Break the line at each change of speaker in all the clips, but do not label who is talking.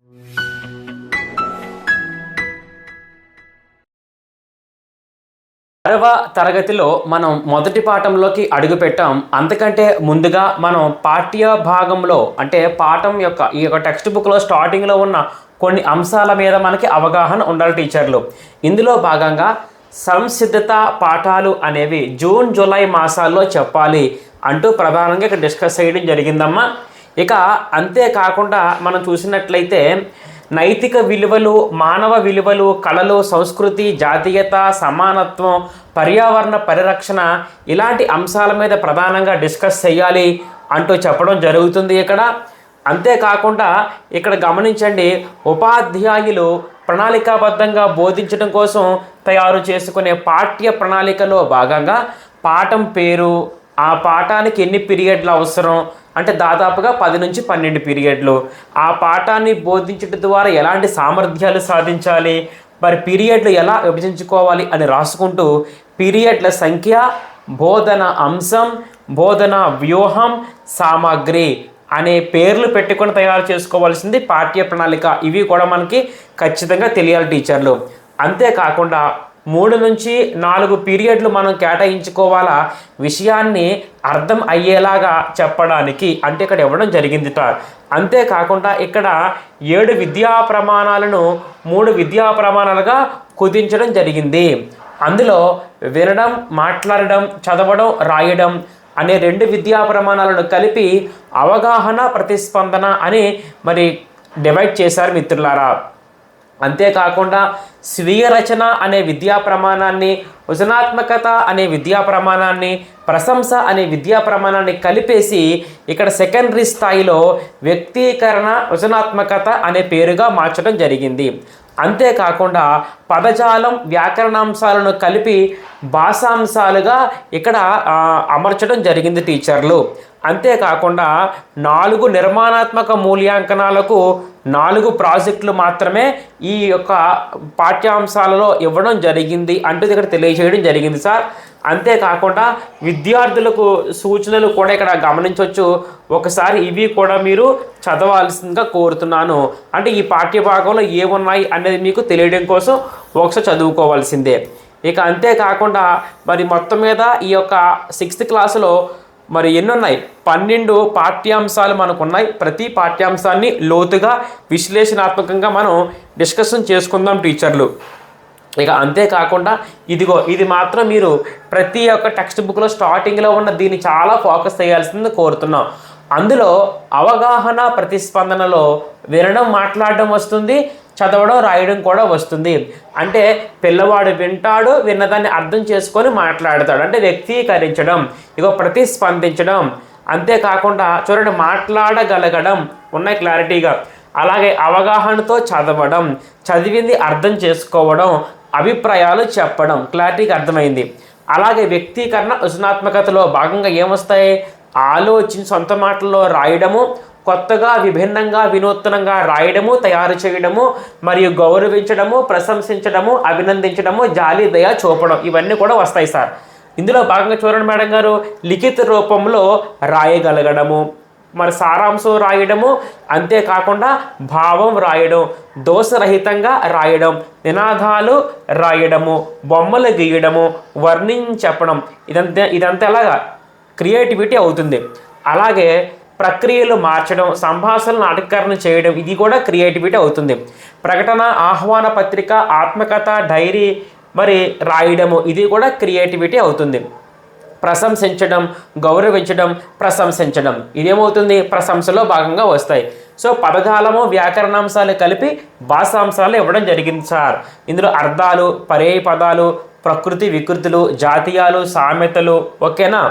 6వ తరగతిలో మనం మొదటి పాఠంలోకి అడుగుపెట్టాం. అంతకంటే ముందుగా మనం పాఠ్య భాగంలో అంటే పాఠం యొక్క ఈ యొక్క టెక్స్ట్ బుక్లో స్టార్టింగ్లో ఉన్న కొన్ని అంశాల మీద మనకి అవగాహన ఉండాలి టీచర్లు. ఇందులో భాగంగా సంసిద్ధత పాఠాలు అనేవి జూన్ జూలై మాసాల్లో చెప్పాలి అంటూ ప్రధానంగా ఇక్కడ డిస్కస్ చేయడం జరిగిందమ్మా. ఇక అంతేకాకుండా మనం చూసినట్లయితే నైతిక విలువలు, మానవ విలువలు, కళలు, సంస్కృతి, జాతీయత, సమానత్వం, పర్యావరణ పరిరక్షణ ఇలాంటి అంశాల మీద ప్రధానంగా డిస్కస్ చేయాలి అంటూ చెప్పడం జరుగుతుంది ఇక్కడ. అంతేకాకుండా ఇక్కడ గమనించండి, ఉపాధ్యాయులు ప్రణాళికాబద్ధంగా బోధించడం కోసం తయారు చేసుకునే పాఠ్య ప్రణాళికలో భాగంగా పాఠం పేరు, ఆ పాఠానికి ఎన్ని పీరియడ్లు అవసరం అంటే దాదాపుగా 10 నుంచి 12 పీరియడ్లు, ఆ పాఠాన్ని బోధించడం ద్వారా ఎలాంటి సామర్థ్యాలు సాధించాలి, మరి పీరియడ్లు ఎలా విభజించుకోవాలి అని రాసుకుంటూ పీరియడ్ల సంఖ్య, బోధన అంశం, బోధన వ్యూహం, సామాగ్రి అనే పేర్లు పెట్టుకొని తయారు చేసుకోవాల్సింది పాఠ్య ప్రణాళిక. ఇవి కూడా మనకి ఖచ్చితంగా తెలియాలి టీచర్లు. అంతేకాకుండా 3 నుంచి 4 పీరియడ్లు మనం కేటాయించుకోవాలా విషయాన్ని అర్థం అయ్యేలాగా చెప్పడానికి, అంటే ఇక్కడ ఇవ్వడం జరిగింది. అంతేకాకుండా ఇక్కడ 7 విద్యా ప్రమాణాలను 3 విద్యా ప్రమాణాలుగా కుదించడం జరిగింది. అందులో వినడం, మాట్లాడడం, చదవడం, రాయడం అనే 2 విద్యా ప్రమాణాలను కలిపి అవగాహన, ప్రతిస్పందన అని మరి డివైడ్ చేశారు మిత్రులారా. అంతేకాకుండా స్వీయ రచన అనే విద్యా ప్రమాణాన్ని, సృజనాత్మకత అనే విద్యా ప్రమాణాన్ని, ప్రశంస అనే విద్యా ప్రమాణాన్ని కలిపేసి ఇక్కడ సెకండరీ స్థాయిలో వ్యక్తీకరణ, సృజనాత్మకత అనే పేరుగా మార్చడం జరిగింది. అంతేకాకుండా పదజాలం, వ్యాకరణాంశాలను కలిపి భాషాంశాలుగా ఇక్కడ అమర్చడం జరిగింది టీచర్లు. అంతేకాకుండా 4 నిర్మాణాత్మక మూల్యాంకనాలకు 4 ప్రాజెక్టులు మాత్రమే ఈ యొక్క పాఠ్యాంశాలలో ఇవ్వడం జరిగింది అంటూ ఇక్కడ తెలియజేయడం జరిగింది సార్. అంతేకాకుండా విద్యార్థులకు సూచనలు కూడా ఇక్కడ గమనించవచ్చు. ఒకసారి ఇవి కూడా మీరు చదవాల్సిందిగా కోరుతున్నాను. అంటే ఈ పాఠ్య భాగంలో ఏమున్నాయి అనేది మీకు తెలియడం కోసం ఒకసారి చదువుకోవాల్సిందే. ఇక అంతేకాకుండా మరి మొత్తం మీద ఈ యొక్క 6th క్లాసులో మరి ఎన్నున్నాయి, 12 పాఠ్యాంశాలు మనకున్నాయి. ప్రతి పాఠ్యాంశాన్ని లోతుగా విశ్లేషణాత్మకంగా మనం డిస్కషన్ చేసుకుందాం టీచర్లు. ఇక అంతేకాకుండా ఇది మాత్రం మీరు ప్రతి ఒక్క టెక్స్ట్ బుక్లో స్టార్టింగ్లో ఉన్న దీన్ని చాలా ఫోకస్ చేయాల్సింది కోరుతున్నాం. అందులో అవగాహన, ప్రతిస్పందనలో వినడం, మాట్లాడడం వస్తుంది, చదవడం, రాయడం కూడా వస్తుంది. అంటే పిల్లవాడు వింటాడు, విన్నదాన్ని అర్థం చేసుకొని మాట్లాడతాడు, అంటే వ్యక్తీకరించడం, ప్రతిస్పందించడం. అంతేకాకుండా చూడండి, మాట్లాడగలగడం ఉన్నాయి క్లారిటీగా. అలాగే అవగాహనతో చదవడం, చదివింది అర్థం చేసుకోవడం, అభిప్రాయాలు చెప్పడం క్లారిటీగా అర్థమైంది. అలాగే వ్యక్తీకరణ, సృజనాత్మకతలో భాగంగా ఏమొస్తాయి, ఆలోచించి సొంత మాటల్లో రాయడము, కొత్తగా, విభిన్నంగా, వినూత్నంగా రాయడము, తయారు చేయడము, మరియు గౌరవించడము, ప్రశంసించడము, అభినందించడము, జాలి, దయ చూపడం, ఇవన్నీ కూడా వస్తాయి సార్. ఇందులో భాగంగా చూడండి మేడం గారు, లిఖిత రూపంలో రాయగలగడము, మరి సారాంశం రాయడము, అంతేకాకుండా భావం రాయడం, దోషరహితంగా రాయడం, నినాదాలు రాయడము, బొమ్మలు గీయడము, వర్ణించడం, ఇదంతా ఎలాగా క్రియేటివిటీ అవుతుంది. అలాగే ప్రక్రియలు మార్చడం, సంభాషణ నాటకీకరణ చేయడం, ఇది కూడా క్రియేటివిటీ అవుతుంది. ప్రకటన, ఆహ్వాన పత్రిక, ఆత్మకథ, డైరీ మరి రాయడము, ఇది కూడా క్రియేటివిటీ అవుతుంది. ప్రశంసించడం, గౌరవించడం, ప్రశంసించడం, ఇదేమవుతుంది, ప్రశంసలో భాగంగా వస్తాయి. సో పదజాలము, వ్యాకరణాంశాలు కలిపి భాషాంశాలు ఇవ్వడం జరిగింది సార్. ఇందులో అర్థాలు, పర్యాయ పదాలు, ప్రకృతి వికృతులు, జాతీయాలు, సామెతలు, ఓకేనా.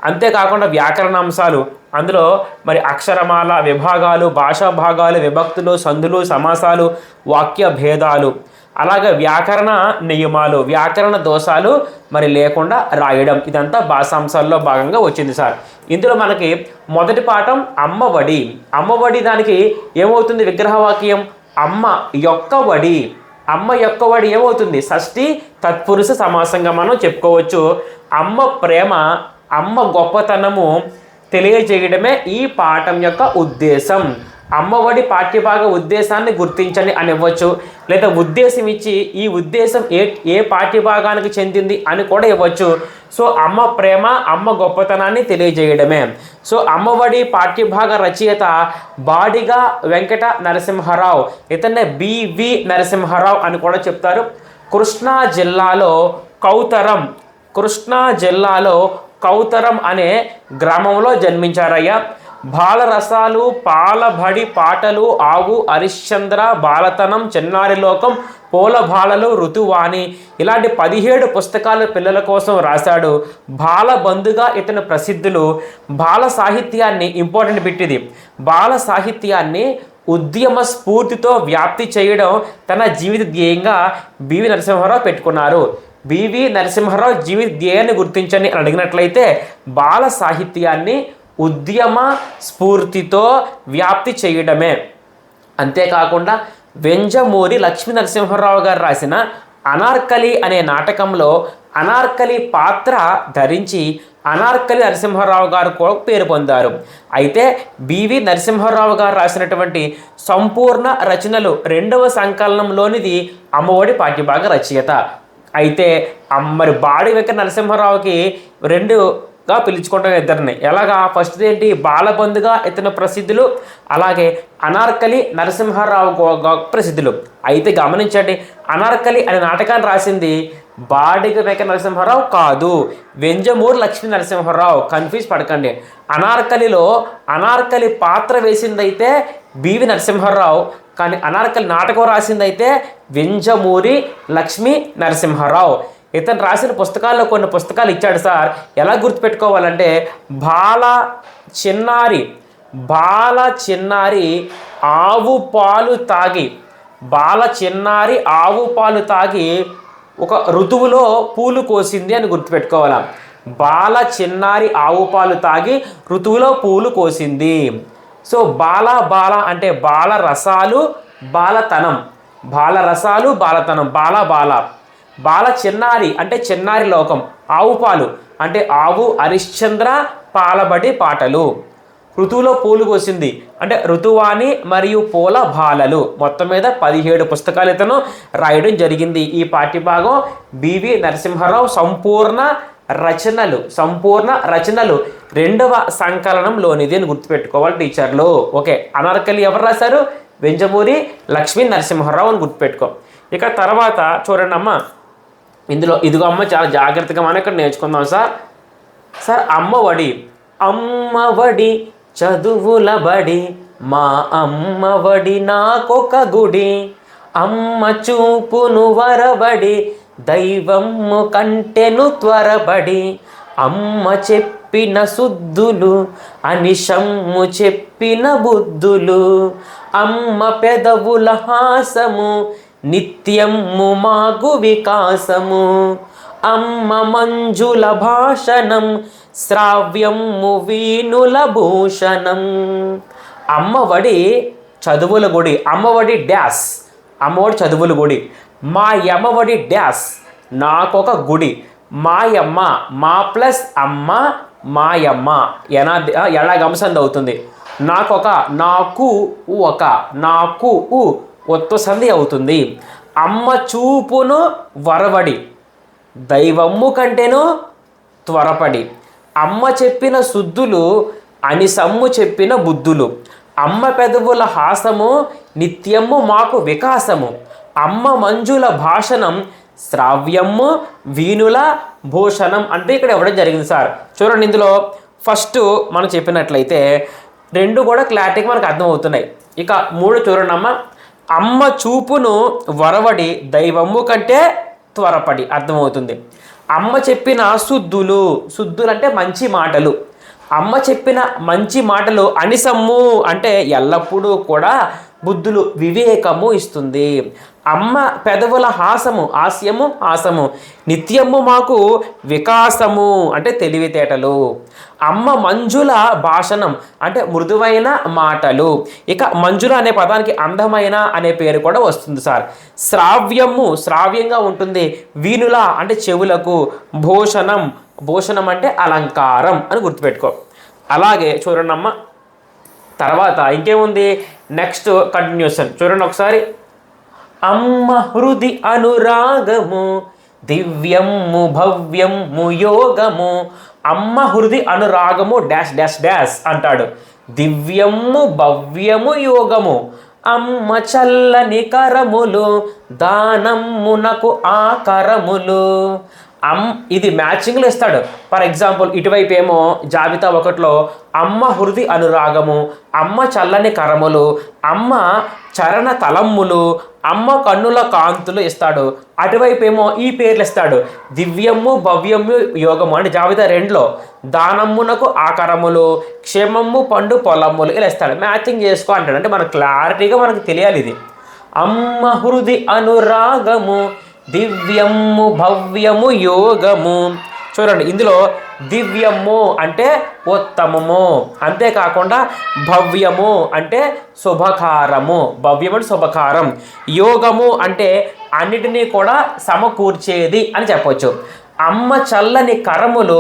అంతేకాకుండా వ్యాకరణాంశాలు, అందులో మరి అక్షరమాల, విభాగాలు, భాషా భాగాలు, విభక్తులు, సందులు, సమాసాలు, వాక్య భేదాలు, అలాగే వ్యాకరణ నియమాలు, వ్యాకరణ దోషాలు మరి లేకుండా రాయడం, ఇదంతా భాషాంశాల్లో భాగంగా వచ్చింది సార్. ఇందులో మనకి మొదటి పాఠం అమ్మఒడి. అమ్మఒడి దానికి ఏమవుతుంది, విగ్రహవాక్యం అమ్మ యొక్క వడి. అమ్మ యొక్క వడి ఏమవుతుంది, షష్ఠి తత్పురుష సమాసంగా మనం చెప్పుకోవచ్చు. అమ్మ ప్రేమ, అమ్మ గొప్పతనము తెలియజేయడమే ఈ పాఠం యొక్క ఉద్దేశం. అమ్మఒడి పాఠ్యభాగ ఉద్దేశాన్ని గుర్తించండి అని ఇవ్వచ్చు, లేదా ఉద్దేశం ఇచ్చి ఈ ఉద్దేశం ఏ పాఠ్యభాగానికి చెందింది అని కూడా ఇవ్వచ్చు. సో అమ్మ ప్రేమ, అమ్మ గొప్పతనాన్ని తెలియజేయడమే. సో అమ్మఒడి పాఠ్యభాగ రచయిత బాడిగ వెంకట నరసింహారావు, ఇతన్నే బివి నరసింహారావు అని కూడా చెప్తారు. కృష్ణా జిల్లాలో కౌతరం అనే గ్రామంలో జన్మించారయ్యా. బాలరసాలు, పాలబడి పాటలు, ఆవు, హరిశ్చంద్ర, బాలతనం, చిన్నారి లోకం, పోలబాలలు, ఋతువాణి ఇలాంటి 17 పుస్తకాలు పిల్లల కోసం రాశాడు. బాలబంధుగా ఇతను ప్రసిద్ధులు. బాల సాహిత్యాన్ని ఇంపార్టెంట్ బిట్టిది, బాల సాహిత్యాన్ని ఉద్యమ స్ఫూర్తితో వ్యాప్తి చేయడం తన జీవిత ధ్యేయంగా బివి నరసింహారావు పెట్టుకున్నారు. బివి నరసింహారావు జీవిత ధ్యేయాన్ని గుర్తించండి అని అడిగినట్లయితే బాల సాహిత్యాన్ని ఉద్యమ స్ఫూర్తితో వ్యాప్తి చేయడమే. అంతేకాకుండా వెంజమూరి లక్ష్మీ నరసింహారావు గారు రాసిన అనార్కలి అనే నాటకంలో అనార్కలి పాత్ర ధరించి అనార్కలి నరసింహారావు గారు కూడా పేరు పొందారు. అయితే బివి నరసింహారావు గారు రాసినటువంటి సంపూర్ణ రచనలు 2వ సంకలనంలోనిది అమ్మఒడి పాఠ్యభాగ రచయిత. అయితే మరి బాడి వెంకట నరసింహారావుకి 2గా పిలుచుకుంటాం ఇద్దరిని. ఎలాగా? ఫస్ట్ ఏంటి, బాలబంధుగా ఇతను ప్రసిద్ధులు, అలాగే అనార్కలి నరసింహారావు ప్రసిద్ధులు. అయితే గమనించండి, అనార్కలి అనే నాటకాన్ని రాసింది బాడిగ వెంకట నరసింహారావు కాదు, వెంజమూరు లక్ష్మీ నరసింహారావు. కన్ఫ్యూజ్ పడకండి. అనార్కలిలో అనార్కలి పాత్ర వేసిందైతే బివి నరసింహారావు, కానీ అనార్కలి నాటకం రాసిందైతే వెంజమూరి లక్ష్మీ నరసింహారావు. ఇతను రాసిన పుస్తకాల్లో కొన్ని పుస్తకాలు ఇచ్చాడు సార్. ఎలా గుర్తుపెట్టుకోవాలంటే బాల చిన్నారి ఆవు పాలు తాగి ఒక ఋతువులో పూలు కోసింది అని గుర్తుపెట్టుకోవాలి. బాల చిన్నారి ఆవు పాలు తాగి ఋతువులో పూలు కోసింది. సో బాల అంటే బాల రసాలు, బాలతనం, బాల చిన్నారి అంటే చిన్నారి లోకం, ఆవు పాలు అంటే ఆవు, హరిశ్చంద్ర, పాలబడి పాటలు, ఋతువులో పూలు కోసింది అంటే ఋతువాణి మరియు పూల బాలలు. మొత్తం మీద 17 పుస్తకాలు ఇతను రాయడం జరిగింది. ఈ పాఠ్యభాగం బివి నరసింహారావు సంపూర్ణ రచనలు 2వ సంకలనంలోనిది అని గుర్తుపెట్టుకోవాలి టీచర్లు. ఓకే, అనార్కలి ఎవరు రాశారు? వెంజమూరి లక్ష్మీ నరసింహారావు అని గుర్తుపెట్టుకో. ఇక తర్వాత చూడండి అమ్మ, ఇందులో ఇదిగో అమ్మ చాలా జాగ్రత్తగా మనం ఇక్కడ నేర్చుకుందాం సార్. అమ్మఒడి చదువుల బడి, మా అమ్మఒడి నాకొక గుడి, అమ్మ చూపును వరబడి, దైవమ్ము కంటెను త్వరబడి, అమ్మ చెప్పిన సుద్దులు అనిశమ్ము చెప్పిన బుద్ధులు, అమ్మ పెదవుల హాసము నిత్యమ్ము మాగు వికాసము, అమ్మ మంజుల భాషణం శ్రావ్యము వీణుల భూషణం. అమ్మఒడి చదువుల గుడి, అమ్మఒడి డ్యాస్, అమ్మఒడి చదువుల గుడి, మా యమ్మఒడి డ్యాస్ నాకొక గుడి, మాయమ్మ, మా ప్లస్ అమ్మ మాయమ్మ ఎలాగంసంది అవుతుంది. నాకు ఒత్తు సంధి అవుతుంది. అమ్మ చూపును వరవడి, దైవమ్ము కంటేను త్వరపడి, అమ్మ చెప్పిన శుద్ధులు అనిసమ్ము చెప్పిన బుద్ధులు, అమ్మ పెదవుల హాసము నిత్యము మాకు వికాసము, అమ్మ మంజుల భాషణం శ్రావ్యము వీణుల భూషణం. అంటే ఇక్కడ ఇవ్వడం జరిగింది సార్. చూడండి, ఇందులో ఫస్ట్ మనం చెప్పినట్లయితే 2 కూడా క్లారిటీగా మనకు అర్థమవుతున్నాయి. ఇక 3 చూడండి అమ్మ, అమ్మ చూపును వరవడి, దైవమ్ము కంటే త్వరపడి అర్థమవుతుంది. అమ్మ చెప్పిన శుద్ధులు అంటే మంచి మాటలు, అమ్మ చెప్పిన మంచి మాటలు అనిసమ్ము అంటే ఎల్లప్పుడూ కూడా బుద్ధులు వివేకము ఇస్తుంది. అమ్మ పెదవుల హాస్యము నిత్యము మాకు వికాసము అంటే తెలివితేటలు. అమ్మ మంజుల భాషణం అంటే మృదువైన మాటలు. ఇక మంజుల అనే పదానికి అందమైన అనే పేరు కూడా వస్తుంది సార్. శ్రావ్యంగా ఉంటుంది. వీణుల అంటే చెవులకు. భూషణం అంటే అలంకారం అని గుర్తుపెట్టుకో. అలాగే చూడండి అమ్మ, తర్వాత ఇంకేముంది, నెక్స్ట్ కంటిన్యూషన్ చూడండి ఒకసారి. అమ్మ హృది అనురాగము దివ్యము భవ్యము యోగము. అమ్మ హృది అనురాగము డాష్ డాష్ డాష్ అంటాడు. దివ్యము భవ్యము యోగము. అమ్మ చల్లని కరములు దానమ్మునకు ఆ కరములు. ఇది మ్యాచింగ్లో ఇస్తాడు. ఫర్ ఎగ్జాంపుల్ ఇటువైపు ఏమో జాబితా 1లో అమ్మ హృది అనురాగము, అమ్మ చల్లని కరములు, అమ్మ చరణ తలమ్ములు, అమ్మ కన్నుల కాంతులు ఇస్తాడు. అటువైపు ఏమో ఈ పేర్లు ఇస్తాడు. దివ్యము భవ్యము యోగము అంటే జాబితా 2లో దానమ్మునకు ఆకరములు, క్షేమము పండు పొలమ్ములు ఇలా ఇస్తాడు. మ్యాచింగ్ చేసుకో అంటాడు. అంటే మనకు క్లారిటీగా మనకు తెలియాలి ఇది. అమ్మ హృది అనురాగము దివ్యము భవ్యము యోగము. చూడండి ఇందులో దివ్యము అంటే ఉత్తమము, అంతేకాకుండా భవ్యము అంటే శుభకారము, భవ్యం అంటే శుభకారం, యోగము అంటే అన్నిటినీ కూడా సమకూర్చేది అని చెప్పవచ్చు. అమ్మ చల్లని కరములు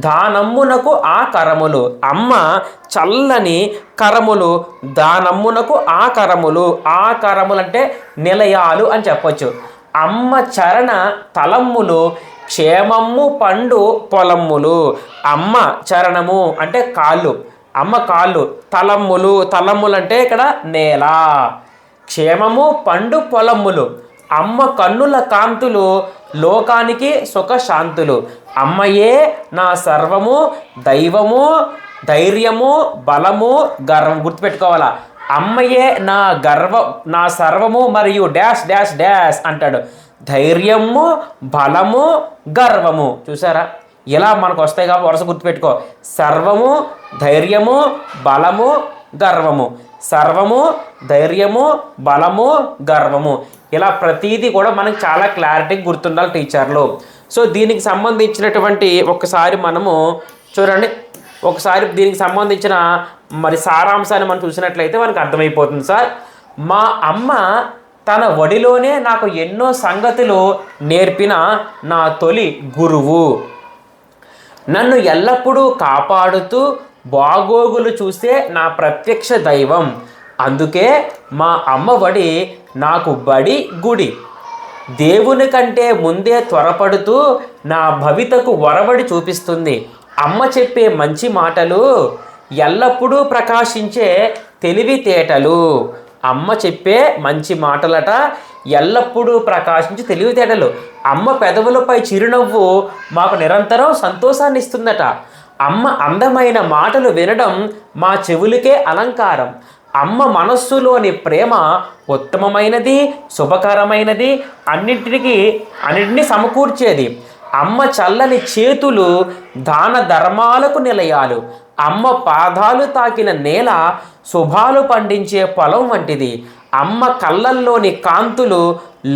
దానమ్మునకు ఆ కరములు. అమ్మ చల్లని కరములు దానమ్మునకు ఆ కరములు. ఆ కరములు అంటే నిలయాలు అని చెప్పవచ్చు. అమ్మ చరణ తలమ్ములు క్షేమము పండు పొలమ్ములు. అమ్మ చరణము అంటే కాళ్ళు, అమ్మ కాళ్ళు. తలమ్ములు, తలమ్ములు అంటే ఇక్కడ నేల. క్షేమము పండు పొలమ్ములు. అమ్మ కన్నుల కాంతులు లోకానికి సుఖశాంతులు. అమ్మయే నా సర్వము దైవము ధైర్యము బలము గర్వం. గుర్తుపెట్టుకోవాలా, అమ్మయే నా సర్వము మరియు డాష్ డాష్ డాష్ అంటాడు. ధైర్యము బలము గర్వము. చూసారా ఇలా మనకు వస్తాయి కాబట్టి వరుస గుర్తుపెట్టుకో. సర్వము ధైర్యము బలము గర్వము, సర్వము ధైర్యము బలము గర్వము. ఇలా ప్రతీది కూడా మనకు చాలా క్లారిటీగా గుర్తుండాలి టీచర్లు. సో దీనికి సంబంధించినటువంటి ఒకసారి మనము చూడండి, ఒకసారి దీనికి సంబంధించిన మరి సారాంశాన్ని మనం చూసినట్లయితే మనకు అర్థమైపోతుంది. సార్, మా అమ్మ తన ఒడిలోనే నాకు ఎన్నో సంగతులు నేర్పిన నా తొలి గురువు. నన్ను ఎల్లప్పుడూ కాపాడుతూ బాగోగులు చూసే నా ప్రత్యక్ష దైవం. అందుకే మా అమ్మ ఒడి నాకు బడి గుడి. దేవుని కంటే ముందే త్వరపడుతూ నా భవితకు ఒరవడి చూపిస్తుంది. అమ్మ చెప్పే మంచి మాటలు ఎల్లప్పుడూ ప్రకాశించే తెలివితేటలు. అమ్మ చెప్పే మంచి మాటలట ఎల్లప్పుడూ ప్రకాశించే తెలివితేటలు. అమ్మ పెదవులపై చిరునవ్వు మాకు నిరంతరం సంతోషాన్ని ఇస్తుందట. అమ్మ అందమైన మాటలు వినడం మా చెవులకే అలంకారం. అమ్మ మనస్సులోని ప్రేమ ఉత్తమమైనది, శుభకరమైనది, అన్నింటినీ సమకూర్చేది. అమ్మ చల్లని చేతులు దాన ధర్మాలకు నిలయాలు. అమ్మ పాదాలు తాకిన నేల శుభాలు పండించే పొలం వంటిది. అమ్మ కళ్ళల్లోని కాంతులు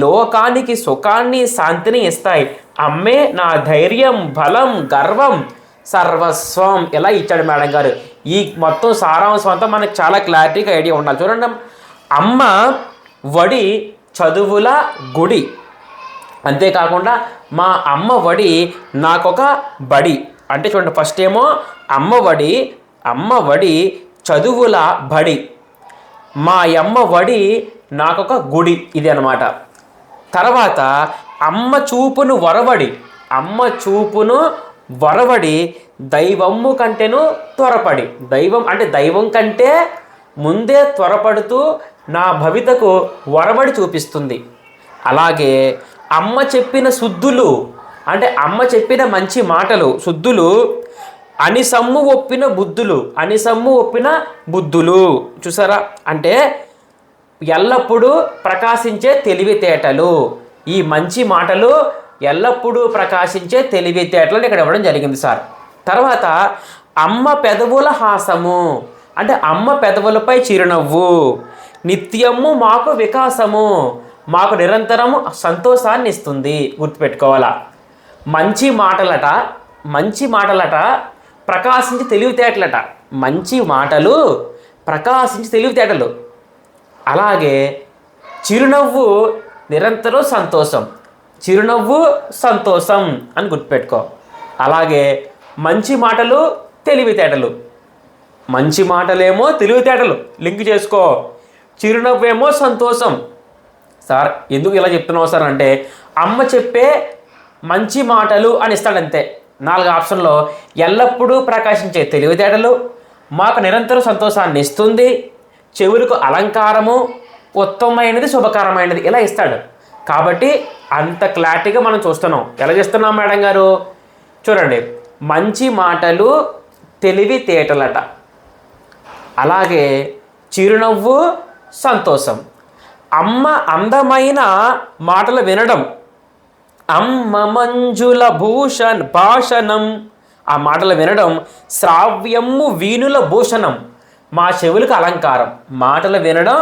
లోకానికి సుఖాన్ని శాంతిని ఇస్తాయి. అమ్మే నా ధైర్యం బలం గర్వం సర్వస్వం. ఇలా ఇచ్చాడు మేడం గారు. ఈ మొత్తం సారాంశం అంతా మనకు చాలా క్లారిటీగా ఐడియా ఉండాలి. చూడండి, అమ్మ ఒడి చదువుల గుడి. అంతేకాకుండా మా అమ్మ ఒడి నాకొక బడి. అంటే చూడండి, ఫస్ట్ ఏమో అమ్మ ఒడి చదువుల బడి. మా అమ్మ ఒడి నాకొక గుడి, ఇది అన్నమాట. తర్వాత అమ్మ చూపును వరవడి దైవము కంటేను త్వరపడి. దైవం అంటే దైవం కంటే ముందే త్వరపడుతూ నా భవితకు వరవడి చూపిస్తుంది. అలాగే అమ్మ చెప్పిన శుద్ధులు అంటే అమ్మ చెప్పిన మంచి మాటలు శుద్ధులు. అనిసమ్ము ఒప్పిన బుద్ధులు. చూసారా, అంటే ఎల్లప్పుడూ ప్రకాశించే తెలివితేటలు. ఈ మంచి మాటలు ఎల్లప్పుడూ ప్రకాశించే తెలివితేటలు ఇక్కడ ఇవ్వడం జరిగింది సార్. తర్వాత అమ్మ పెదవుల హాసము అంటే అమ్మ పెదవులపై చిరునవ్వు. నిత్యము మాకు వికాసము, మాకు నిరంతరము సంతోషాన్ని ఇస్తుంది. గుర్తుపెట్టుకోవాలా, మంచి మాటలట ప్రకాశించి తెలివితేటలట. మంచి మాటలు ప్రకాశించి తెలివితేటలు. అలాగే చిరునవ్వు నిరంతరం సంతోషం అని గుర్తుపెట్టుకో. అలాగే మంచి మాటలు తెలివితేటలు. మంచి మాటలేమో తెలివితేటలు, లింక్ చేసుకో. చిరునవ్వేమో సంతోషం. సార్ ఎందుకు ఇలా చెప్తున్నావు సార్ అంటే, అమ్మ చెప్పే మంచి మాటలు అని ఇస్తాడంతే. 4 ఆప్షన్లో ఎల్లప్పుడూ ప్రకాశించే తెలివితేటలు, మాకు నిరంతరం సంతోషాన్ని ఇస్తుంది, చెవులకు అలంకారము, ఉత్తమమైనది, శుభకరమైనది, ఇలా ఇస్తాడు. కాబట్టి అంత క్లారిటీగా మనం చూస్తున్నాం. ఎలా చేస్తున్నాం మేడం గారు? చూడండి, మంచి మాటలు తెలివితేటలట, అలాగే చిరునవ్వు సంతోషం. అమ్మ అందమైన మాటలు వినడం, అమ్మ మంజుల భాషణం, ఆ మాటలు వినడం. శ్రావ్యము వీణుల భూషణం, మా చెవులకు అలంకారం. మాటలు వినడం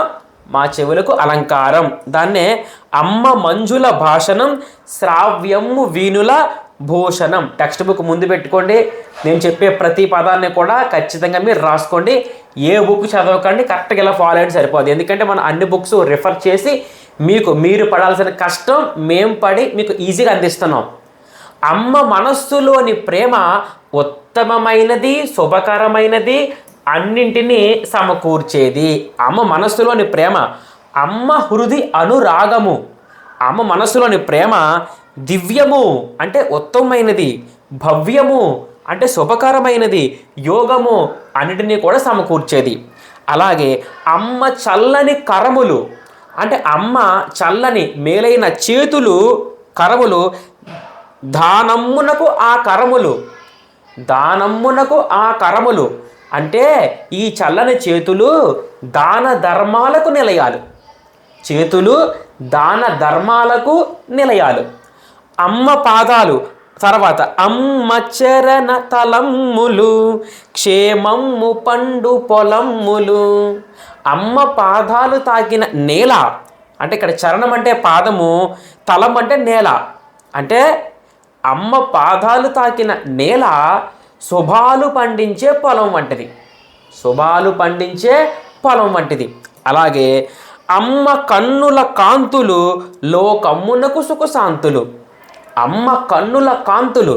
మా చెవులకు అలంకారం. దాన్నే అమ్మ మంజుల భాషణం, శ్రావ్యము వీణుల భూషణం. టెక్స్ట్ బుక్ ముందు పెట్టుకోండి. నేను చెప్పే ప్రతి పదాన్ని కూడా ఖచ్చితంగా మీరు రాసుకోండి. ఏ బుక్ చదవకండి, కరెక్ట్గా ఇలా ఫాలో అయ్యి సరిపోదు. ఎందుకంటే మనం అన్ని బుక్స్ రిఫర్ చేసి మీరు పడాల్సిన కష్టం మేము పడి మీకు ఈజీగా అందిస్తున్నాం. అమ్మ మనస్సులోని ప్రేమ ఉత్తమమైనది, శుభకరమైనది, అన్నింటినీ సమకూర్చేది. అమ్మ మనస్సులోని ప్రేమ, అమ్మ హృది అనురాగము. అమ్మ మనస్సులోని ప్రేమ దివ్యము అంటే ఉత్తమమైనది, భవ్యము అంటే శుభకరమైనది, యోగము అన్నిటినీ కూడా సమకూర్చేది. అలాగే అమ్మ చల్లని కరములు అంటే అమ్మ చల్లని మేలైన చేతులు, కరములు, దానమ్మునకు ఆ కరములు, దానమ్మునకు ఆ కరములు అంటే ఈ చల్లని చేతులు దాన ధర్మాలకు నిలయాలు. చేతులు దాన ధర్మాలకు నిలయాలు. అమ్మ పాదాలు, తర్వాత అమ్మ చరణ తలమ్ములు, క్షేమమ్ము పండు పొలమ్ములు. అమ్మ పాదాలు తాకిన నేల అంటే ఇక్కడ చరణం అంటే పాదము, తలం అంటే నేల. అంటే అమ్మ పాదాలు తాకిన నేల శుభాలు పండించే పొలం వంటిది, శుభాలు పండించే పొలం వంటిది. అలాగే అమ్మ కన్నుల కాంతులు లోకమ్మునకు సుఖశాంతులు. అమ్మ కన్నుల కాంతులు,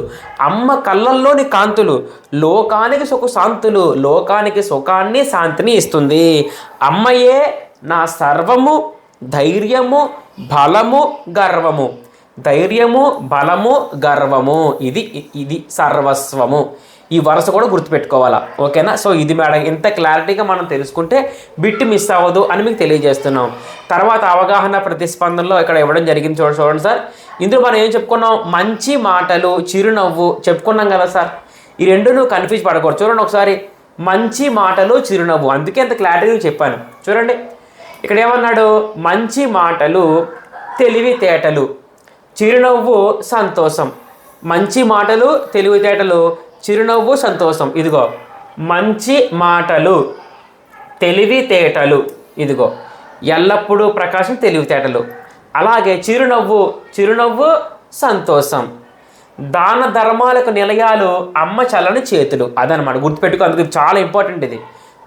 అమ్మ కళ్ళల్లోని కాంతులు లోకానికి సుఖశాంతులు, లోకానికి సుఖాన్ని శాంతిని ఇస్తుంది. అమ్మయే నా సర్వము, ధైర్యము, బలము, గర్వము. ధైర్యము, బలము, గర్వము, ఇది సర్వస్వము. ఈ వరుస కూడా గుర్తుపెట్టుకోవాలా, ఓకేనా? సో ఇది మేడం, ఇంత క్లారిటీగా మనం తెలుసుకుంటే బిట్ మిస్ అవ్వదు అని మీకు తెలియజేస్తున్నాం. తర్వాత అవగాహన ప్రతిస్పందనలో ఇక్కడ ఇవ్వడం జరిగింది. చూడండి సార్, ఇందులో మనం ఏం చెప్పుకున్నాం? మంచి మాటలు, చిరునవ్వు చెప్పుకున్నాం కదా సార్. ఈ రెండు నువ్వు కన్ఫ్యూజ్ పడకూడదు. చూడండి ఒకసారి, మంచి మాటలు, చిరునవ్వు, అందుకే ఇంత క్లారిటీగా చెప్పాను. చూడండి ఇక్కడ ఏమన్నాడు? మంచి మాటలు తెలివితేటలు, చిరునవ్వు సంతోషం. మంచి మాటలు తెలివితేటలు, చిరునవ్వు సంతోషం. ఇదిగో మంచి మాటలు తెలివితేటలు, ఇదిగో ఎల్లప్పుడూ ప్రకాశం తెలివితేటలు. అలాగే చిరునవ్వు సంతోషం. దాన ధర్మాలకు నిలయాలు అమ్మ చల్లని చేతులు. అదనమాట, గుర్తుపెట్టుకో. అందుకు చాలా ఇంపార్టెంట్ ఇది.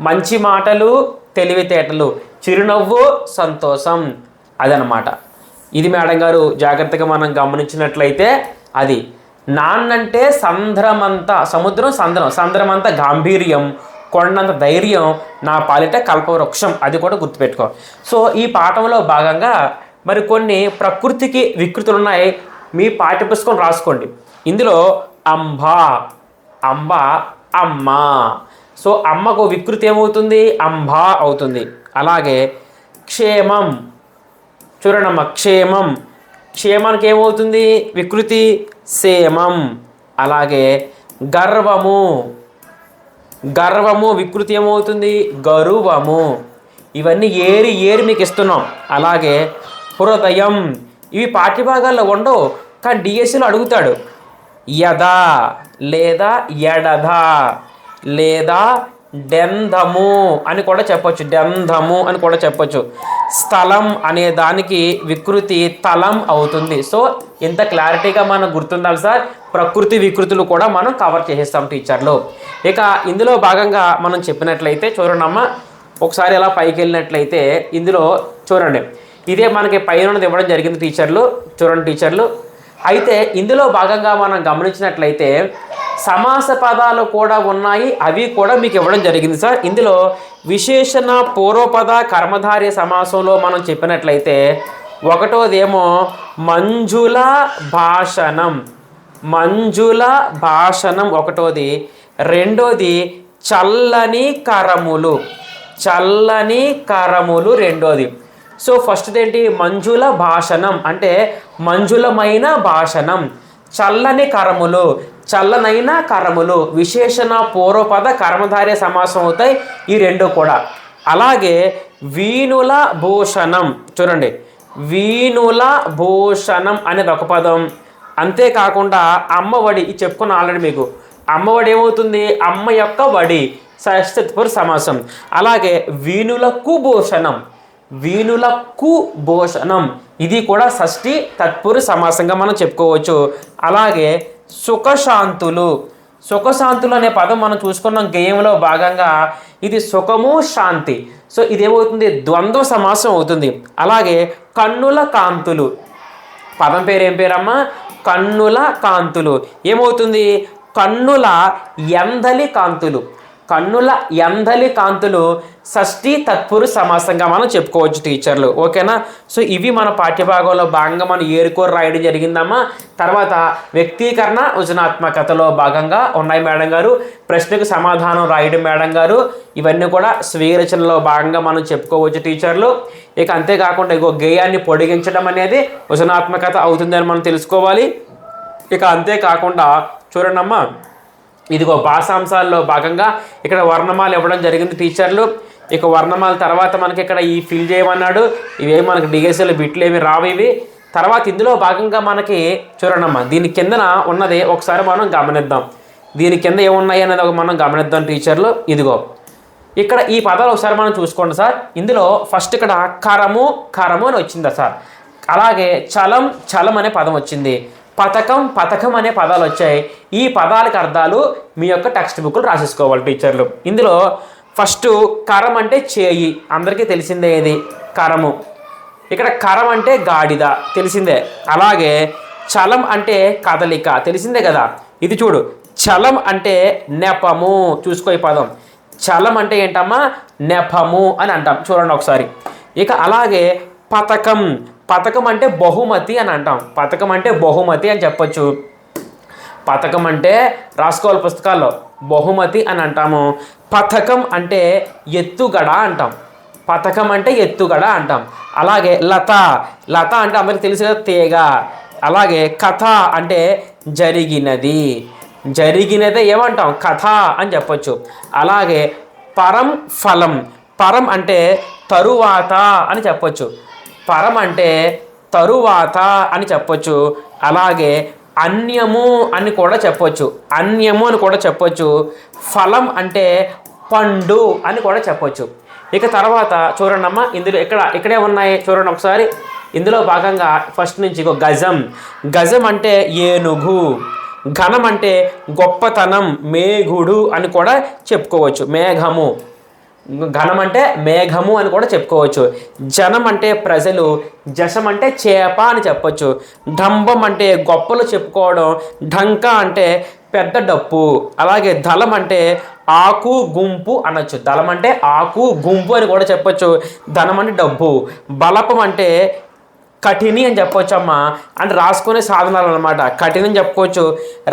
మంచి మాటలు తెలివితేటలు, చిరునవ్వు సంతోషం, అదనమాట. ఇది మేడం గారు జాగ్రత్తగా మనం గమనించినట్లయితే అది. నాన్నంటే సంద్రమంతా సముద్రం, సంద్రమంతా గాంభీర్యం, కొండంత ధైర్యం, నా పాలిట కల్పవృక్షం, అది కూడా గుర్తుపెట్టుకో. సో ఈ పాఠంలో భాగంగా మరి కొన్ని ప్రకృతికి వికృతులు ఉన్నాయి. మీ పాఠ్యపుస్తకం రాసుకోండి. ఇందులో అంబ, అమ్మ. సో అమ్మకు వికృతి ఏమవుతుంది? అంబ అవుతుంది. అలాగే క్షేమం, చూడండమ్మ, క్షేమానికి ఏమవుతుంది వికృతి? సేమం. అలాగే గర్వము వికృతి ఏమవుతుంది? గరువము. ఇవన్నీ ఏరి మీకు ఇస్తున్నాం. అలాగే హృదయం, ఇవి పాఠ్యభాగాల్లో ఉండవు కానీ డిఎస్సిలో అడుగుతాడు. యద లేదా ఎడద లేదా డెంధము అని కూడా చెప్పొచ్చు, డెంధము అని కూడా చెప్పొచ్చు. స్థలం అనే దానికి వికృతి తలం అవుతుంది. సో ఇంత క్లారిటీగా మనం గుర్తుండాలి సార్. ప్రకృతి వికృతులు కూడా మనం కవర్ చేసేస్తాం టీచర్లు. ఇక ఇందులో భాగంగా మనం చెప్పినట్లయితే చూడండి అమ్మ, ఒకసారి అలా పైకి వెళ్ళినట్లయితే ఇందులో చూడండి, ఇదే మనకి పైన ఇవ్వడం జరిగింది టీచర్లు. చూడండి టీచర్లు, అయితే ఇందులో భాగంగా మనం గమనించినట్లయితే సమాస పదాలు కూడా ఉన్నాయి, అవి కూడా మీకు ఇవ్వడం జరిగింది సార్. ఇందులో విశేషణ పూర్వపద కర్మధార్య సమాసంలో మనం చెప్పినట్లయితే ఒకటోదేమో మంజుల భాషణం, మంజుల భాషణం ఒకటోది. రెండోది చల్లని కరములు, చల్లని కరములు రెండోది. సో ఫస్ట్ది ఏంటి? మంజుల భాషణం అంటే మంజులమైన భాషణం. చల్లని కరములు, చల్లనైన కరములు విశేషణ పూర్వపద కర్మధార్య సమాసం అవుతాయి ఈ రెండు కూడా. అలాగే వీణుల భూషణం, చూడండి వీణుల భూషణం అనేది ఒక పదం. అంతేకాకుండా అమ్మఒడి, ఇది చెప్పుకున్న ఆల్రెడీ మీకు. అమ్మఒడి ఏమవుతుంది? అమ్మ యొక్క వడి, షష్ఠి తత్పురుష సమాసం. అలాగే వీణులకు భూషణం, వీణులకు భూషణం, ఇది కూడా షష్ఠి తత్పురుష సమాసంగా మనం చెప్పుకోవచ్చు. అలాగే సుఖశాంతులు, సుఖశాంతులు అనే పదం మనం చూసుకున్నాం గేయంలో భాగంగా. ఇది సుఖము శాంతి, సో ఇదేమవుతుంది? ద్వంద్వ సమాసం అవుతుంది. అలాగే కన్నుల కాంతులు, పదం పేరు ఏం పేరమ్మా? కన్నుల కాంతులు. ఏమవుతుంది? కన్నుల ఎందలి కాంతులు, కన్నుల ఎందలి కాంతులు షష్ఠి తత్పురుష సమాసంగా మనం చెప్పుకోవచ్చు టీచర్లు. ఓకేనా? సో ఇవి మన పాఠ్యభాగంలో భాగంగా మనం ఏరుకోరు రాయడం జరిగిందమ్మా. తర్వాత వ్యక్తీకరణ సృజనాత్మకతలో భాగంగా ఉన్నాయి మేడం గారు. ప్రశ్నకు సమాధానం రాయడం మేడం గారు. ఇవన్నీ కూడా స్వీయ రచనలో భాగంగా మనం చెప్పుకోవచ్చు టీచర్లు. ఇక అంతేకాకుండా ఇగో గేయాన్ని పొడిగించడం అనేది సృజనాత్మకత అవుతుందని మనం తెలుసుకోవాలి. ఇక అంతేకాకుండా చూడండమ్మా, ఇదిగో భాషాంశాల్లో భాగంగా ఇక్కడ వర్ణమాల ఇవ్వడం జరిగింది టీచర్లు. ఇక వర్ణమాల తర్వాత మనకి ఇక్కడ ఈ ఫిల్ చేయమన్నాడు. ఇవేమి మనకి డిఎస్ఎల్ బిట్లు ఏమి రావు ఇవి. తర్వాత ఇందులో భాగంగా మనకి చూడండమ్మా, దీని కిందన ఉన్నది ఒకసారి మనం గమనిద్దాం. దీని కింద ఏమున్నాయి అనేది మనం గమనిద్దాం టీచర్లు. ఇదిగో ఇక్కడ ఈ పదాలు ఒకసారి మనం చూసుకోండి సార్. ఇందులో ఫస్ట్ ఇక్కడ కరము, కరము అని వచ్చిందా సార్. అలాగే చలం, చలం అనే పదం వచ్చింది. పథకం, పథకం అనే పదాలు వచ్చాయి. ఈ పదాలకు అర్థాలు మీ యొక్క టెక్స్ట్ బుక్లు రాసేసుకోవాలి టీచర్లు. ఇందులో ఫస్ట్ కరం అంటే చేయి, అందరికీ తెలిసిందే ఇది కరము. ఇక్కడ కరం అంటే గాడిద, తెలిసిందే. అలాగే చలం అంటే కదలిక, తెలిసిందే కదా. ఇది చూడు, చలం అంటే నెపము, చూసుకో ఈ పదం. చలం అంటే ఏంటమ్మా? నెపము అని అంటాం, చూడండి ఒకసారి. ఇక అలాగే పథకం, పథకం అంటే బహుమతి అని అంటాం. పథకం అంటే బహుమతి అని చెప్పొచ్చు. పథకం అంటే రాసుకోవాలి పుస్తకాల్లో, బహుమతి అని అంటాము. పథకం అంటే ఎత్తుగడ అంటాం, పథకం అంటే ఎత్తుగడ అంటాం. అలాగే లత, లత అంటే అందరికి తెలిసి కదా తీగ. అలాగే కథ అంటే జరిగినది, జరిగినదే ఏమంటాం? కథ అని చెప్పొచ్చు. అలాగే పరం, ఫలం, పరం అంటే తరువాత అని చెప్పొచ్చు, పరం అంటే తరువాత అని చెప్పొచ్చు. అలాగే అన్యము అని కూడా చెప్పొచ్చు, అన్యము అని కూడా చెప్పొచ్చు. ఫలం అంటే పండు అని కూడా చెప్పొచ్చు. ఇక తర్వాత చూడండమ్మా, ఇందులో ఇక్కడే ఉన్నాయి చూడండి ఒకసారి. ఇందులో భాగంగా ఫస్ట్ నుంచి గజం, గజం అంటే ఏనుగు. ఘనం అంటే గొప్పతనం, మేఘుడు అని కూడా చెప్పుకోవచ్చు, మేఘము. ఘనం అంటే మేఘము అని కూడా చెప్పుకోవచ్చు. జనం అంటే ప్రజలు, జసం అంటే చేప అని చెప్పొచ్చు. డంబం అంటే గొప్పలు చెప్పుకోవడం, ఢంక అంటే పెద్ద డప్పు. అలాగే దళం అంటే ఆకు, గుంపు అనొచ్చు. దళం అంటే ఆకు, గుంపు అని కూడా చెప్పొచ్చు. ధనం అంటే డబ్బు. బలపం అంటే కఠిని అని చెప్పొచ్చు అమ్మా, అంటే రాసుకునే సాధనాలు అనమాట. కఠినం చెప్పుకోవచ్చు,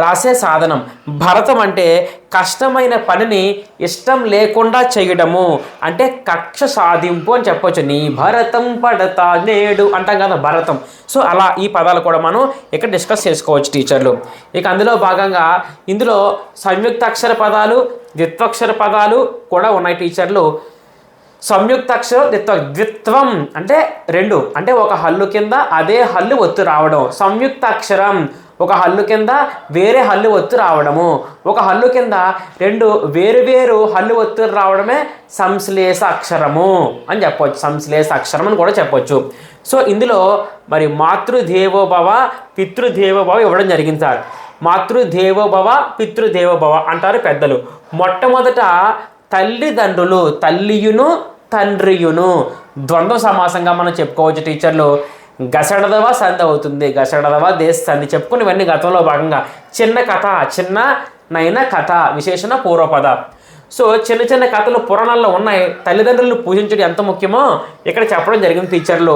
రాసే సాధనం. భరతం అంటే కష్టమైన పనిని ఇష్టం లేకుండా చేయడము, అంటే కక్ష సాధింపు అని చెప్పొచ్చు. నీ భరతం పడతా నేడు అంటాం కదా, భరతం. సో అలా ఈ పదాలు కూడా మనం ఇక్కడ డిస్కస్ చేసుకోవచ్చు టీచర్లు. ఇక అందులో భాగంగా ఇందులో సంయుక్తాక్షర పదాలు, ద్విత్వాక్షర పదాలు కూడా ఉన్నాయి టీచర్లు. సంయుక్తాక్షరం, ద్విత్వం అంటే రెండు, అంటే ఒక హల్లు కింద అదే హల్లు ఒత్తు రావడం. సంయుక్తాక్షరం ఒక హల్లు కింద వేరే హల్లు ఒత్తు రావడము, ఒక హల్లు కింద రెండు వేరు వేరు హల్లు ఒత్తులు రావడమే సంశ్లేష అక్షరము అని చెప్పవచ్చు, సంశ్లేష అక్షరం అని కూడా చెప్పొచ్చు. సో ఇందులో మరి మాతృదేవోభవ, పితృదేవోభవ ఇవ్వడం జరిగింది సార్. మాతృదేవోభవ, పితృదేవోభవ అంటారు పెద్దలు. మొట్టమొదట తల్లిదండ్రులు, తల్లియును తండ్రియును ద్వంద్వ సమాసంగా మనం చెప్పుకోవచ్చు టీచర్లు. గసడదవ సంధి అవుతుంది. గసడదవ దేశ సంధి చెప్పుకుని ఇవన్నీ గతంలో భాగంగా. చిన్న కథ, చిన్న నైన కథ, విశేషణ పూర్వపద. సో చిన్న చిన్న కథలు పురాణాల్లో ఉన్నాయి. తల్లిదండ్రులను పూజించడం ఎంత ముఖ్యమో ఇక్కడ చెప్పడం జరిగింది టీచర్లు.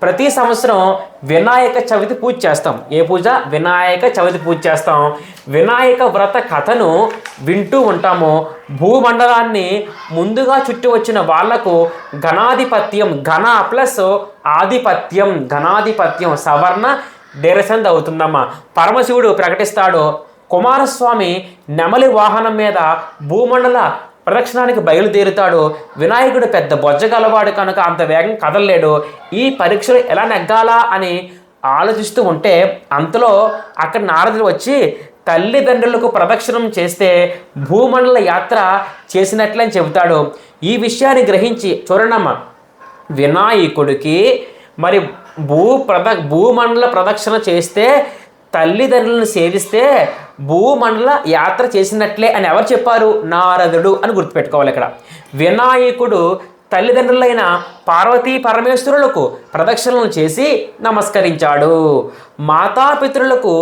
ప్రతి సంవత్సరం వినాయక చవితి పూజ చేస్తాం. ఏ పూజ? వినాయక చవితి పూజ చేస్తాం. వినాయక వ్రత కథను వింటూ ఉంటాము. భూమండలాన్ని ముందుగా చుట్టి వచ్చిన వాళ్లకు ఘనాధిపత్యం, ఘన ప్లస్ ఆధిపత్యం, ఘనాధిపత్యం సవర్ణ డేరసంద్ అవుతుందమ్మా. పరమశివుడు ప్రకటిస్తాడు, కుమారస్వామి నెమలి వాహనం మీద భూమండల ప్రదక్షిణానికి బయలుదేరుతాడు. వినాయకుడు పెద్ద బొజ్జగలవాడు కనుక అంత వేగం కదలలేడు. ఈ పరీక్షలు ఎలా నెగ్గాలా అని ఆలోచిస్తూ ఉంటే అంతలో అక్కడ నారదుడు వచ్చి తల్లిదండ్రులకు ప్రదక్షిణం చేస్తే భూమండల యాత్ర చేసినట్లని చెబుతాడు. ఈ విషయాన్ని గ్రహించి చూడండమ్మా, వినాయకుడికి మరి భూమండల ప్రదక్షిణ చేస్తే, తల్లిదండ్రులను సేవిస్తే భూమండల యాత్ర చేసినట్లే అని ఎవరు చెప్పారు? నారదుడు అని గుర్తుపెట్టుకోవాలి. ఇక్కడ వినాయకుడు తల్లిదండ్రులైన పార్వతీ పరమేశ్వరులకు ప్రదక్షిణలను చేసి నమస్కరించాడు. మాతాపితరులకు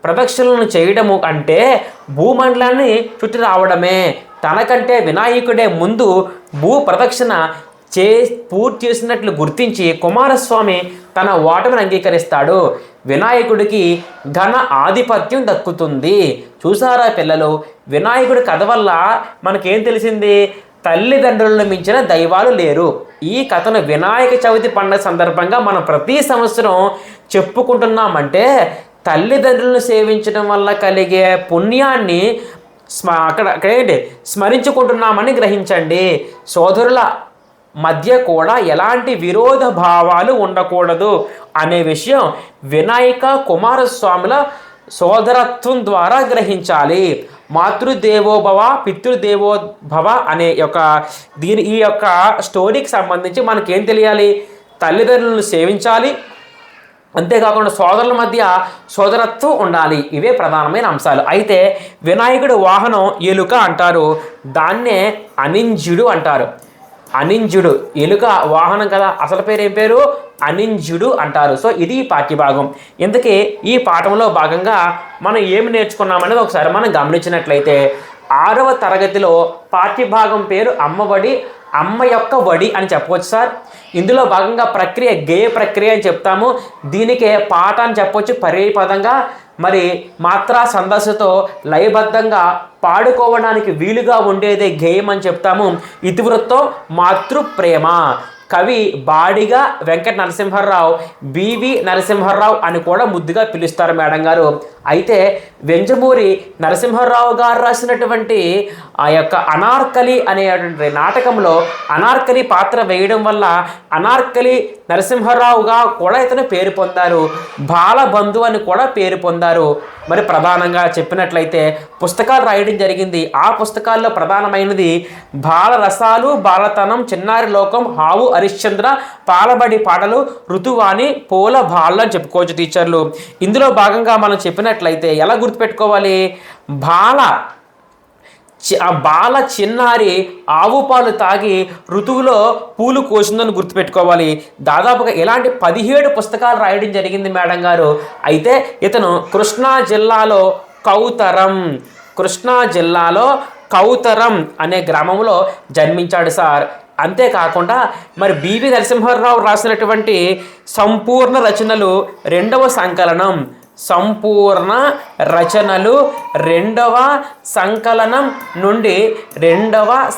ప్రదక్షిణలను చేయడము అంటే భూమండలాన్ని చుట్టి రావడమే. తనకంటే వినాయకుడే ముందు భూ ప్రదక్షిణ పూర్తి చేసినట్లు గుర్తించి కుమారస్వామి తన ఓటమిని అంగీకరిస్తాడు. వినాయకుడికి ఘన ఆధిపత్యం దక్కుతుంది. చూసారా పిల్లలు, వినాయకుడి కథ వల్ల మనకేం తెలిసింది? తల్లిదండ్రులను మించిన దైవాలు లేరు. ఈ కథను వినాయక చవితి పండుగ సందర్భంగా మనం ప్రతి సంవత్సరం చెప్పుకుంటున్నామంటే తల్లిదండ్రులను సేవించడం వల్ల కలిగే పుణ్యాన్ని అక్కడేంటి స్మరించుకుంటున్నామని గ్రహించండి. సోదరుల మధ్య కూడా ఎలాంటి విరోధ భావాలు ఉండకూడదు అనే విషయం వినాయక కుమారస్వాముల సోదరత్వం ద్వారా గ్రహించాలి. మాతృదేవోభవ పితృదేవోభవ అనే ఈ యొక్క స్టోరీకి సంబంధించి మనకేం తెలియాలి? తల్లిదండ్రులను సేవించాలి, అంతేకాకుండా సోదరుల మధ్య సోదరత్వం ఉండాలి. ఇవే ప్రధానమైన అంశాలు. అయితే వినాయకుడి వాహనం ఎలుక అంటారు. దాన్నే అనింజుడు అంటారు. అనింజుడు ఎలుక వాహనం కదా, అసలు పేరు ఏం పేరు? అనింజుడు అంటారు. సో ఇది పాఠ్యభాగం. ఇందుకే ఈ పాఠంలో భాగంగా మనం ఏమి నేర్చుకున్నామనేది ఒకసారి మనం గమనించినట్లయితే 6వ తరగతిలో పాఠ్యభాగం పేరు అమ్మఒడి, అమ్మ యొక్క వడి అని చెప్పవచ్చు సార్. ఇందులో భాగంగా ప్రక్రియ గేయ ప్రక్రియ అని చెప్తాము. దీనికే పాఠ అని చెప్పవచ్చు పర్యాయపదంగా. మరి మాత్రా ఛందస్సుతో లయబద్ధంగా పాడుకోవడానికి వీలుగా ఉండేదే గేయం అని చెప్తాము. ఇతివృత్తం మాతృప్రేమ. కవి బాడిగా వెంకట నరసింహారావు, బివి నరసింహారావు అని కూడా ముద్దుగా పిలుస్తారు మేడం గారు. అయితే వెంజమూరి నరసింహారావు గారు రాసినటువంటి ఆ యొక్క అనార్కలి అనేటువంటి నాటకంలో అనార్కలి పాత్ర వేయడం వల్ల అనార్కలి నరసింహారావుగా కూడా ఇతను పేరు పొందారు. బాలబంధు అని కూడా పేరు పొందారు. మరి ప్రధానంగా చెప్పినట్లయితే పుస్తకాలు రాయడం జరిగింది. ఆ పుస్తకాల్లో ప్రధానమైనది బాలరసాలు, బాలతనం, చిన్నారి లోకం, హావు హరిశ్చంద్ర, పాలబడి పాటలు, ఋతువాణి, పూల బాళ్ళు అని చెప్పుకోవచ్చు టీచర్లు. ఇందులో భాగంగా మనం చెప్పినట్లయితే ఎలా గుర్తుపెట్టుకోవాలి? బాల చిన్నారి ఆవు పాలు తాగి ఋతువులో పూలు కోసిందని గుర్తుపెట్టుకోవాలి. దాదాపుగా ఇలాంటి 17 పుస్తకాలు రాయడం జరిగింది మేడం గారు. అయితే ఇతను కృష్ణా జిల్లాలో కౌతరం అనే గ్రామంలో జన్మించాడు సార్. అంతేకాకుండా మరి బివి నరసింహారావు రాసినటువంటి సంపూర్ణ రచనలు 2వ సంకలనం, సంపూర్ణ రచనలు 2వ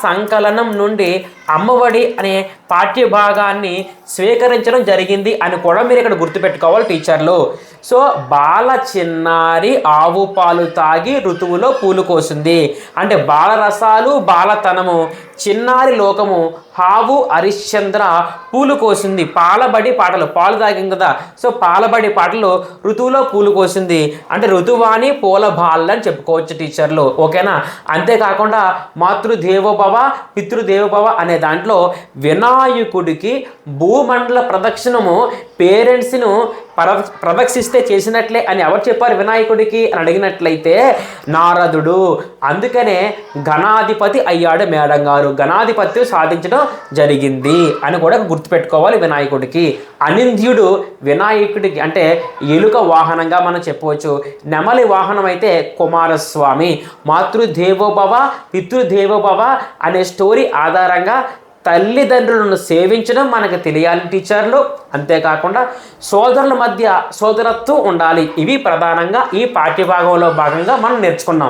సంకలనం నుండి అమ్మఒడి అనే పాఠ్యభాగాన్ని స్వీకరించడం జరిగింది అని కూడా మీరు ఇక్కడ గుర్తుపెట్టుకోవాలి టీచర్లు. సో బాల చిన్నారి ఆవు పాలు తాగి ఋతువులో పూలు కోసింది అంటే బాలరసాలు, బాలతనము, చిన్నారి లోకము, హావు హరిశ్చంద్ర పూలు కోసింది. పాలబడి పాటలు, పాలు తాగింది కదా, సో పాలబడి పాటలు ఋతువులో పూలు కోసింది అంటే ఋతువాణి, పూల బాళ్ళు అని చెప్పుకోవచ్చు టీచర్లు. ఓకేనా? అంతేకాకుండా మాతృదేవోభవ, పితృదేవోభవ అనే దాంట్లో వినాయకుడికి భూమండల ప్రదక్షిణము పేరెంట్స్ను ప్రదక్షిస్తే చేసినట్లే అని ఎవరు చెప్పారు వినాయకుడికి అని అడిగినట్లయితే నారదుడు. అందుకనే గణాధిపతి అయ్యాడు మేడం గారు, గణాధిపత్యం సాధించడం జరిగింది అని కూడా గుర్తుపెట్టుకోవాలి వినాయకుడికి. అనింద్యుడు వినాయకుడికి అంటే ఎలుక వాహనంగా మనం చెప్పవచ్చు. నెమలి వాహనం అయితే కుమారస్వామి. మాతృదేవోభవ పితృదేవోభవ అనే స్టోరీ ఆధారంగా తల్లిదండ్రులను సేవించడం మనకు తెలియాలి టీచర్లు. అంతేకాకుండా సోదరుల మధ్య సోదరత్వం ఉండాలి. ఇవి ప్రధానంగా ఈ పాఠ్యభాగంలో భాగంగా మనం నేర్చుకున్నాం.